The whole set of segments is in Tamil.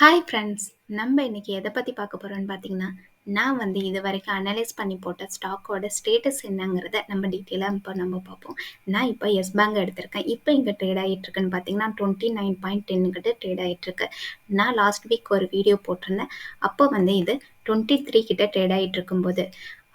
Hi friends. நம்ம இன்னைக்கு எதை பற்றி பார்க்க போகிறோம்னு பார்த்தீங்கன்னா, நான் இது வரைக்கும் அனலைஸ் பண்ணி போட்ட ஸ்டாக்கோட ஸ்டேட்டஸ் என்னங்கிறத நம்ம டீட்டெயிலாக நம்ம பார்ப்போம். நான் இப்போ எஸ் பேங்க் எடுத்திருக்கேன். இப்போ இங்கே ட்ரேட் ஆகிட்டு இருக்குன்னு பார்த்தீங்கன்னா 29.10 கிட்ட ட்ரேட் ஆகிட்டு இருக்கு. நான் லாஸ்ட் வீக் ஒரு வீடியோ போட்டிருந்தேன். அப்போ இது 23 கிட்ட ட்ரேட் ஆகிட்டு இருக்கும்போது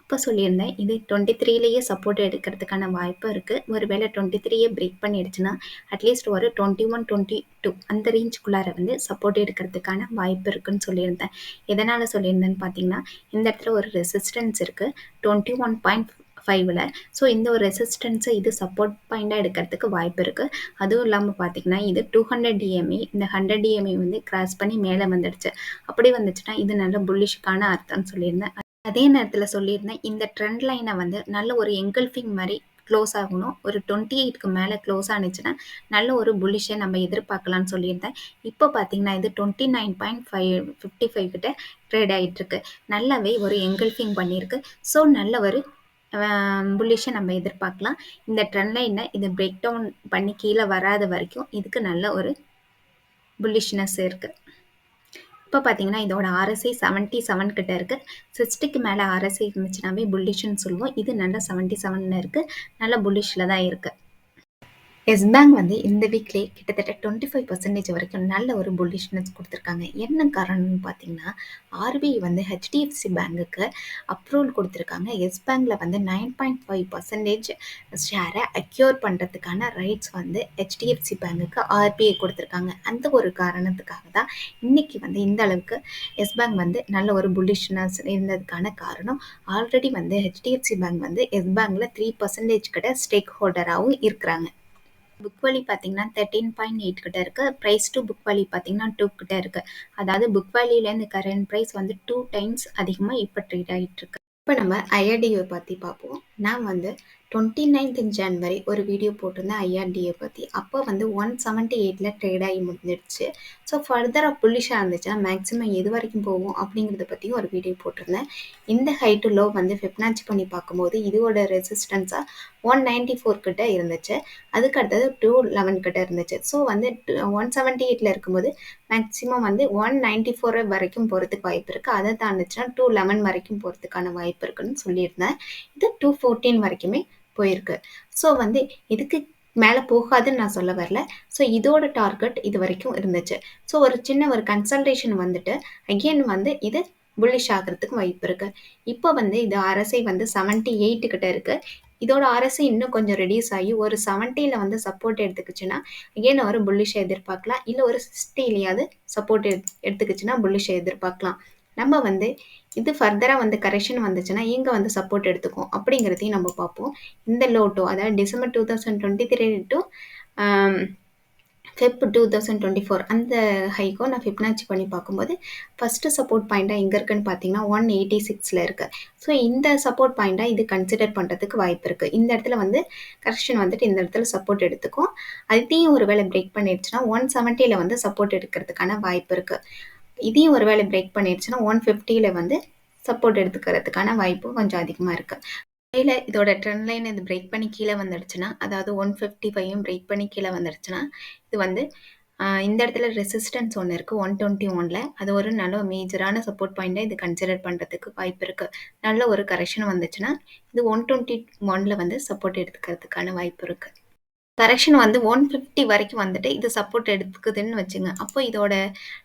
அப்போ சொல்லியிருந்தேன், இது 23லேயே சப்போர்ட் எடுக்கிறதுக்கான வாய்ப்பு இருக்குது. ஒருவேளை 23யே பிரேக் பண்ணிடுச்சுன்னா அட்லீஸ்ட் ஒரு 21, 22 அந்த ரேஞ்சுக்குள்ளார சப்போர்ட் எடுக்கிறதுக்கான வாய்ப்பு இருக்குன்னு சொல்லியிருந்தேன். எதனால் சொல்லியிருந்தேன்னு பார்த்தீங்கன்னா, இந்த இடத்துல ஒரு ரெசிஸ்டன்ஸ் இருக்குது 21.5ல். ஸோ இந்த ஒரு ரெசிஸ்டன்ஸை இது சப்போர்ட் பாயிண்டாக எடுக்கிறதுக்கு வாய்ப்பு இருக்குது. அதுவும் இல்லாமல் பார்த்தீங்கன்னா, இது 200 டிஎம்ஏ, இந்த 100 டிஎம்ஏ கிராஸ் பண்ணி மேலே வந்துடுச்சு. அப்படி வந்துச்சுன்னா இது நல்ல புல்லிஷ்க்கான அர்த்தம்னு சொல்லியிருந்தேன். அதே நேரத்தில் சொல்லியிருந்தேன், இந்த ட்ரெண்ட் லைனை நல்ல ஒரு எங்கல்ஃபிங் மாதிரி க்ளோஸ் ஆகணும். ஒரு 28க்கு மேலே க்ளோஸ் ஆனிச்சுன்னா நல்ல ஒரு புல்லிஷை நம்ம எதிர்பார்க்கலான்னு சொல்லியிருந்தேன். இப்போ பார்த்தீங்கன்னா இது 29.55 கிட்ட ட்ரேட் ஆகிட்டுருக்கு. நல்லாவே ஒரு எங்கல்ஃபிங் பண்ணியிருக்கு. ஸோ நல்ல ஒரு புல்லிஷை நம்ம எதிர்பார்க்கலாம். இந்த ட்ரெண்ட் லைனை இது பிரேக் டவுன் பண்ணி கீழே வராத வரைக்கும் இதுக்கு நல்ல ஒரு புல்லிஷ்னஸ் இருக்குது. இப்போ பார்த்தீங்கன்னா இதோட RSI 77 கிட்ட இருக்குது. 60க்கு மேலே RSI இருந்துச்சுனாவே புல்லிஷ்னு சொல்லுவோம். இது நல்ல 77ல் இருக்குது. நல்ல புல்லிஷில் தான் இருக்குது. எஸ் பேங்க் இந்த வீக்லேயே கிட்டத்தட்ட 25% வரைக்கும் நல்ல ஒரு புல்லிஷ்னஸ் கொடுத்துருக்காங்க. என்ன காரணம்னு பார்த்தீங்கன்னா, RBI HDFC பேங்குக்கு அப்ரூவல் கொடுத்துருக்காங்க. எஸ் பேங்கில் 9.5% ஷேரை அக்யூர் பண்ணுறதுக்கான ரைட்ஸ் HDFC பேங்குக்கு RBI கொடுத்துருக்காங்க. அந்த ஒரு காரணத்துக்காக தான் இன்றைக்கி இந்த அளவுக்கு எஸ் பேங்க் நல்ல ஒரு புல்லிஷ்னஸ் இருந்ததுக்கான காரணம். ஆல்ரெடி HDFC பேங்க் எஸ் பேங்கில் 3% கிட்ட ஸ்டேக் ஹோல்டராகவும் இருக்கிறாங்க. புக் வேல்யூ பார்த்தீங்கன்னா 13.8 கிட்ட இருக்குது. ப்ரைஸ் டு புக் வேல்யூ பார்த்தீங்கன்னா 2 கிட்ட இருக்குது. அதாவது புக் வேல்யூலேருந்து கரண்ட் ப்ரைஸ் 2 டைம்ஸ் அதிகமாக இப்போ ட்ரேட் ஆகிட்டு இருக்கு. இப்போ நம்ம IRDA பற்றி பார்ப்போம். நான் 29th ஜனவரி ஒரு வீடியோ போட்டிருந்தேன் IRDA பற்றி. அப்போ 178ல் ட்ரேட் ஆகி முடிஞ்சிடுச்சு. ஸோ ஃபர்தராக புல்லிஷாக இருந்துச்சுன்னா மேக்ஸிமம் எது வரைக்கும் போகும் அப்படிங்கிறத பற்றியும் ஒரு வீடியோ போட்டிருந்தேன். இந்த ஹைட்டு லோ ஃபிப்னாச்சி பண்ணி பார்க்கும்போது இதோட ரெசிஸ்டன்ஸாக 194 கிட்ட இருந்துச்சு. அதுக்கு அடுத்தது 211 கிட்ட இருந்துச்சு. ஸோ 178ல் இருக்கும்போது மேக்ஸிமம் 194 வரைக்கும் போகிறதுக்கு வாய்ப்பு இருக்குது. அதை தாண்டுச்சுன்னா 211 வரைக்கும் போகிறதுக்கான வாய்ப்பு இருக்குன்னு சொல்லியிருந்தேன். இது 214 வரைக்குமே போயிருக்கு. ஸோ இதுக்கு மேலே போகாதுன்னு நான் சொல்ல வரல. ஸோ இதோட டார்கெட் இது வரைக்கும் இருந்துச்சு. ஸோ ஒரு சின்ன ஒரு கன்சல்டேஷன் அகெயின் இது புல்லிஷ் ஆகிறதுக்கு வாய்ப்பு இருக்குது. இப்போ இது RSI 78 கிட்ட இருக்குது. இதோட RSI இன்னும் கொஞ்சம் ரெடியூஸ் ஆகி ஒரு 70ல் சப்போர்ட் எடுத்துக்கிச்சுன்னா அகெயின் ஒரு புல்லிஷை எதிர்பார்க்கலாம். இல்லை ஒரு 60லையாவது சப்போர்ட் எடுத்துக்கிச்சுன்னா புல்லிஷை எதிர்பார்க்கலாம். நம்ம இது ஃபர்தராக கரெக்ஷன் வந்துச்சுன்னா எங்கே சப்போர்ட் எடுத்துக்கும் அப்படிங்கிறதையும் நம்ம பார்ப்போம். இந்த லோட்டோ அதாவது டிசம்பர் 2023 டு Feb 2024 அந்த ஹைக்கும் நான் ஃபிப்னாச்சி பண்ணி பார்க்கும்போது ஃபஸ்ட்டு சப்போர்ட் பாயிண்ட்டாக எங்கே இருக்குன்னு பார்த்தீங்கன்னா 186ல் இருக்குது. ஸோ இந்த சப்போர்ட் பாயிண்ட்டாக இது கன்சிடர் பண்ணுறதுக்கு வாய்ப்பு இருக்குது. இந்த இடத்துல கரெக்ஷன் இந்த இடத்துல சப்போர்ட் எடுத்துக்கும். அதையும் ஒரு வேளை பிரேக் பண்ணிடுச்சுன்னா 170ல் சப்போர்ட் எடுக்கிறதுக்கான வாய்ப்பு இருக்குது. இதையும் ஒரு வேளை பிரேக் பண்ணிடுச்சுன்னா 150ல் சப்போர்ட் எடுத்துக்கிறதுக்கான வாய்ப்பு கொஞ்சம் அதிகமாக இருக்குது. ஒருவேளை இதோட ட்ரெண்ட் லைன் இது பிரேக் பண்ணி கீழே வந்துடுச்சுன்னா, அதாவது 155யும் பிரேக் பண்ணி கீழே வந்துடுச்சுன்னா இது இந்த இடத்துல ரெசிஸ்டன்ஸ் ஒன்று இருக்குது 121ல். அது ஒரு நல்ல மேஜரான சப்போர்ட் பாயிண்ட்டாக இது கன்சிடர் பண்ணுறதுக்கு வாய்ப்பு இருக்குது. நல்ல ஒரு கரெக்ஷன் வந்துச்சுன்னா இது 121ல் சப்போர்ட் எடுத்துக்கிறதுக்கான வாய்ப்பு இருக்குது. கரெக்ஷன் 150 வரைக்கும் இது சப்போர்ட் எடுத்துக்குதுன்னு வச்சுங்க. அப்போ இதோட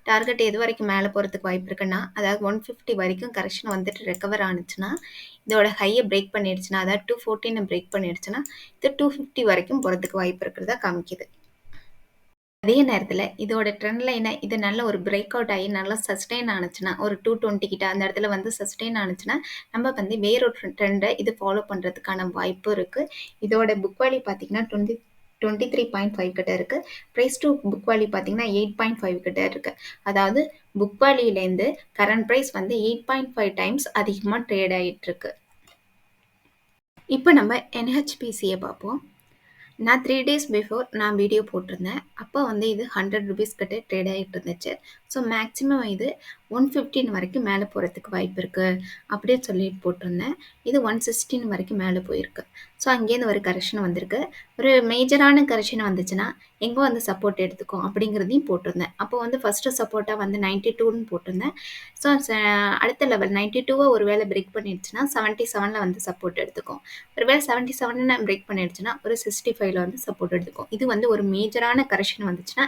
டார்கெட் எது வரைக்கும் மேலே போகிறதுக்கு வாய்ப்பு இருக்குன்னா, அதாவது 150 வரைக்கும் கரெக்ஷன் ரெக்கவர் ஆனிச்சுன்னா இதோட ஹையை பிரேக் பண்ணிடுச்சுன்னா, அதாவது 214 பிரேக் பண்ணிடுச்சுன்னா இது 250 வரைக்கும் போகிறதுக்கு வாய்ப்பு இருக்கிறதா காமிக்குது. அதே நேரத்தில் இதோட ட்ரெண்ட் லைனை இது நல்ல ஒரு பிரேக் அவுட் ஆகி நல்லா சஸ்டெயின் ஆனிச்சுன்னா ஒரு 220 கிட்ட அந்த இடத்துல சஸ்டெயின் ஆனிச்சுன்னா நம்ம வேறொரு ட்ரெண்டை இது ஃபாலோ பண்ணுறதுக்கான வாய்ப்பு இருக்குது. இதோட புக் வேல்யூ பார்த்தீங்கன்னா 23.5 கிட்ட இருக்குது. ப்ரைஸ் டு புக் வேல்யூ பார்த்தீங்கன்னா 8.5 கிட்ட இருக்குது. அதாவது புக் வேல்யூலேருந்து கரண்ட் ப்ரைஸ் 8.5 டைம்ஸ் அதிகமாக ட்ரேட் ஆகிட்டுருக்கு. இப்போ நம்ம NHPCயை பார்ப்போம். நான் 3 days பிஃபோர் நான் வீடியோ போட்டிருந்தேன். அப்போ இது 100 ரூபீஸ் கிட்ட ட்ரேட் ஆகிட்டு இருந்துச்சு. ஸோ மேக்ஸிமம் இது 115 வரைக்கும் மேலே போகிறதுக்கு வாய்ப்பு இருக்குது அப்படின்னு சொல்லி போட்டிருந்தேன். இது 116 வரைக்கும் மேலே போயிருக்கு. ஸோ அங்கேருந்து ஒரு கரெக்ஷன் வந்திருக்கு. ஒரு மேஜரான கரெக்ஷன் வந்துச்சுன்னா எங்கே வந்து சப்போர்ட் எடுத்துக்கும் அப்படிங்கிறதையும் போட்டிருந்தேன். அப்போ வந்து ஃபஸ்ட்டு சப்போர்ட்டாக வந்து 92ன்னு போட்டிருந்தேன். ஸோ அடுத்த லெவல் 92வை ஒரு வேளை பிரேக் பண்ணிடுச்சுன்னா 77ல் வந்து சப்போர்ட் எடுத்துக்கும். ஒரு வேளை 77 பிரேக் பண்ணிடுச்சுன்னா ஒரு 65ல வந்து சப்போர்ட் எடுத்துக்கும். இது வந்து ஒரு மேஜரான கரெக்ஷன் வந்துச்சுன்னா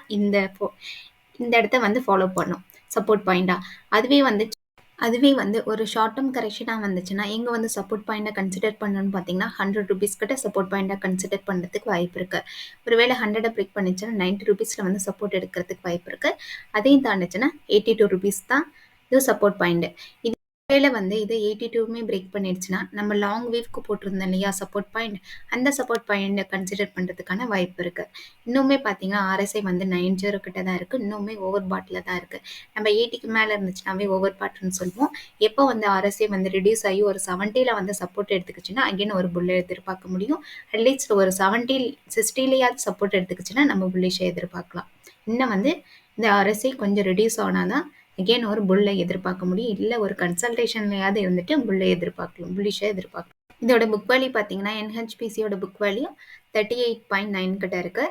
இந்த இடத்த வந்து ஃபாலோ பண்ணும் சப்போர்ட் பாயிண்டா. அதுவே வந்து ஒரு ஷார்ட் டேர்ம் கரெக்ஷனாக வந்துச்சுன்னா எங்கே வந்து சப்போர்ட் பாயிண்டாக கன்சிடர் பண்ணணும்னு பார்த்தீங்கன்னா ₹100 கிட்ட சப்போர்ட் பாயிண்டாக கன்சிடர் பண்ணுறதுக்கு வாய்ப்பு இருக்குது. ஒருவேளை 100 பிரேக் பண்ணிச்சுன்னா ₹90 வந்து சப்போர்ட் எடுக்கிறதுக்கு வாய்ப்பு இருக்குது. அதையும் தாண்டுச்சுன்னா ₹82 தான் இது சப்போர்ட் பாயிண்ட். ஒருவேளை வந்து இது 82மே பிரேக் பண்ணிடுச்சுன்னா நம்ம லாங் வேவ்க்கு போட்டிருந்தோம் இல்லையா சப்போர்ட் பாயிண்ட், அந்த சப்போர்ட் பாயிண்டை கன்சிடர் பண்ணுறதுக்கான வாய்ப்பு இருக்குது. இன்னுமே பார்த்தீங்கன்னா ஆர்எஸ்ஐ வந்து 90 கிட்ட தான் இருக்குது. இன்னுமே ஓவர் பாட்டில் தான் இருக்குது. நம்ம 80க்கு மேலே இருந்துச்சுனாவே ஓவர் பாட்டுன்னு சொல்லுவோம். எப்போ வந்து ஆர்எஸ்ஐ வந்து ரிடியூஸ் ஆகி ஒரு 70ல் வந்து சப்போர்ட் எடுத்துக்கிச்சுன்னா அகைன் ஒரு புல்லை எதிர்பார்க்க முடியும். அட்லீஸ்ட் ஒரு 70 60லையாவது சப்போர்ட் எடுத்துக்கிச்சுன்னா நம்ம புல்லிஷை எதிர்பார்க்கலாம். இன்னும் வந்து இந்த ஆர்எஸ்ஐ கொஞ்சம் ரிடியூஸ் ஆனால் தான் அகெயின் ஒரு புல்லை எதிர்பார்க்க முடியும். இல்லை ஒரு கன்சல்டேஷன்லையாவது இருந்துட்டு புல்லை எதிர்பார்க்கலாம், புல்லிஷை எதிர்பார்க்கலாம். இதோட புக் வேல்யூ பார்த்தீங்கன்னா என்ஹெச்பிசியோட புக் வேல்யூ 38.9 கிட்ட இருக்கு.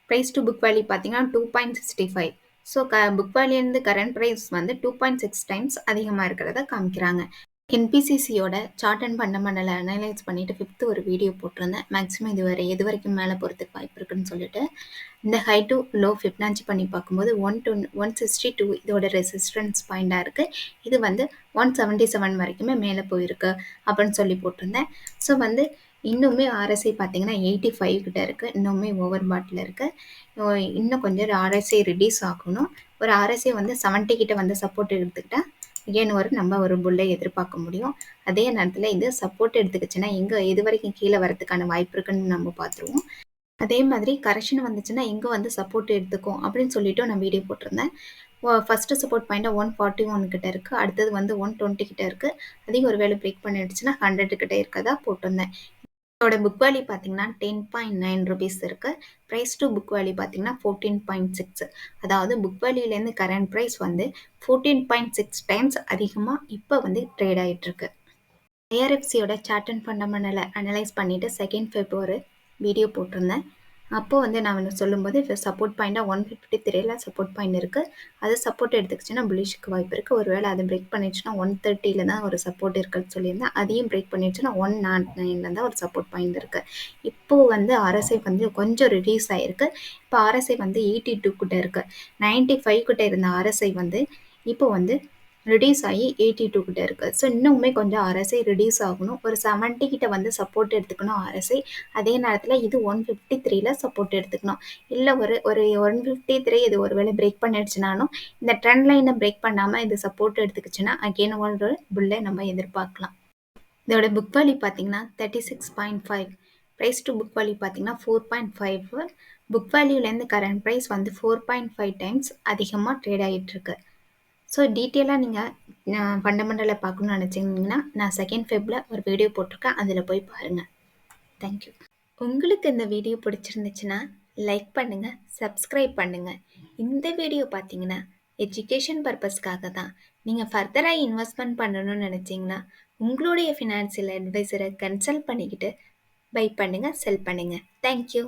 ப்ரைஸ் டு புக் வேல்யூ பார்த்தீங்கன்னா 2.65. ஸோ புக் வேல்யூலேருந்து கரண்ட் ப்ரைஸ் வந்து 2.6 டைம்ஸ் அதிகமாக இருக்கிறத காமிக்கிறாங்க. என்பிசிசியோட சார்ட் அண்ட் ஃபண்டமெண்டலை அனலைஸ் பண்ணிட்டு 5th ஒரு வீடியோ போட்டிருந்தேன். மேக்ஸிமம் எது வரைக்கும் மேலே போகிறதுக்கு வாய்ப்பு இருக்குன்னு சொல்லிட்டு இந்த ஹை டு லோ ஃபிப்னாச்சி பண்ணி பார்க்கும்போது 162 இதோட ரெசிஸ்டன்ஸ் பாயிண்டாக இருக்குது. இது வந்து 177 வரைக்குமே மேலே போயிருக்கு அப்படின்னு சொல்லி போட்டிருந்தேன். ஸோ வந்து இன்னுமே ஆர்எஸ்ஐ பார்த்தீங்கன்னா 85 கிட்ட இருக்குது. இன்னுமே ஓவர் பாட்டில் இருக்குது. இன்னும் கொஞ்சம் ஆர்எஸ்ஐ ரிடியூஸ் ஆகணும். ஒரு ஆர்எஸ்ஐ வந்து 70 கிட்ட வந்து சப்போர்ட் எடுத்துக்கிட்டா அகெயின் நம்ம ஒரு புல்லை எதிர்பார்க்க முடியும். அதே நேரத்தில் இது சப்போர்ட் எடுத்துக்கிச்சுன்னா எது வரைக்கும் கீழே வரதுக்கான வாய்ப்பு இருக்குன்னு நம்ம பார்த்துருவோம். அதே மாதிரி கரெக்ஷன் வந்துச்சுன்னா எங்கே வந்து சப்போர்ட் எடுத்துக்கும் அப்படின்னு சொல்லிட்டு நான் வீடியோ போட்டிருந்தேன். ஃபஸ்ட்டு சப்போர்ட் பாயிண்டாக 141 கிட்ட இருக்குது. அடுத்தது வந்து 120 கிட்ட இருக்குது. அதையும் ஒரு வேளை பிரேக் பண்ணிடுச்சுன்னா 100 கிட்ட இருக்கதா போட்டிருந்தேன். இதோட புக் வேல்யூ பார்த்தீங்கன்னா ₹10.9 இருக்குது. ப்ரைஸ் டு புக் வேல்யூ பார்த்தீங்கன்னா 14.6. அதாவது புக் வேல்யூலேருந்து கரண்ட் ப்ரைஸ் வந்து 14.6 டைம்ஸ் அதிகமாக இப்போ வந்து ட்ரேட் ஆகிட்டு இருக்கு. ஐஆர்எஃப்சியோட சார்ட் அண்ட் ஃபண்டமெண்டலை அனலைஸ் பண்ணிவிட்டு 2nd Feb ஒரு வீடியோ போட்டிருந்தேன். அப்போது வந்து நான் வந்து சொல்லும்போது இப்போ சப்போர்ட் பாயிண்டாக 153ல் சப்போர்ட் பாயிண்ட் இருக்குது. அது சப்போர்ட் எடுத்துக்கிச்சுன்னா புல்லிஷ்க்கு வாய்ப்பு இருக்குது. ஒருவேளை அதை பிரேக் பண்ணிடுச்சுன்னா 130ல் தான் ஒரு சப்போர்ட் இருக்குன்னு சொல்லியிருந்தேன். அதையும் பிரேக் பண்ணிடுச்சுன்னா 109ல் தான் ஒரு சப்போர்ட் பாயிண்ட் இருக்குது. இப்போது வந்து ஆர்எஸ்ஐ வந்து கொஞ்சம் ரிடியூஸ் ஆகிருக்கு. இப்போ ஆர்எஸ்ஐ வந்து 82 கிட்ட இருக்குது. 95 கிட்ட இருந்த ஆர்எஸ்ஐ வந்து இப்போ வந்து ரிடியூஸ் ஆகி 82 கிட்ட இருக்குது. ஸோ இன்னுமே கொஞ்சம் ஆர்எஸ்ஐ ரிடியூஸ் ஆகணும். ஒரு 70 கிட்ட வந்து சப்போர்ட் எடுத்துக்கணும் ஆர்எஸ்ஐ. அதே நேரத்தில் இது 153ல் சப்போர்ட் எடுத்துக்கணும். இல்லை ஒரு 153 இது ஒரு வேளை பிரேக் பண்ணிடுச்சுனாலும் இந்த ட்ரெண்ட் லைனை பிரேக் பண்ணாமல் இது சப்போர்ட் எடுத்துக்கிச்சுன்னா அகெயின் ஒரு புல்லை நம்ம எதிர்பார்க்கலாம். இதோட புக் வேல்யூ பார்த்தீங்கன்னா 36.5. ப்ரைஸ் டு புக் வேல்யூ பார்த்தீங்கன்னா 4.5. புக் வேல்யூலேருந்து கரண்ட் ப்ரைஸ் வந்து 4.5 டைம்ஸ் அதிகமாக ட்ரேட் ஆகிட்டு இருக்கு. ஸோ டீட்டெயிலாக நீங்கள் ஃபண்டமெண்டலை பார்க்கணுன்னு நினச்சிங்கன்னா நான் 2nd Febல ஒரு வீடியோ போட்டிருக்கேன். அதில் போய் பாருங்கள். தேங்க்யூ. உங்களுக்கு இந்த வீடியோ பிடிச்சிருந்துச்சுன்னா லைக் பண்ணுங்கள், சப்ஸ்கிரைப் பண்ணுங்கள். இந்த வீடியோ பார்த்தீங்கன்னா எஜுகேஷன் பர்பஸ்க்காக தான். நீங்கள் ஃபர்தராக இன்வெஸ்ட்மெண்ட் பண்ணணும்னு நினச்சிங்கன்னா உங்களுடைய ஃபினான்சியல் அட்வைசரை கன்சல்ட் பண்ணிக்கிட்டு பை பண்ணுங்கள், செல் பண்ணுங்கள். தேங்க்யூ.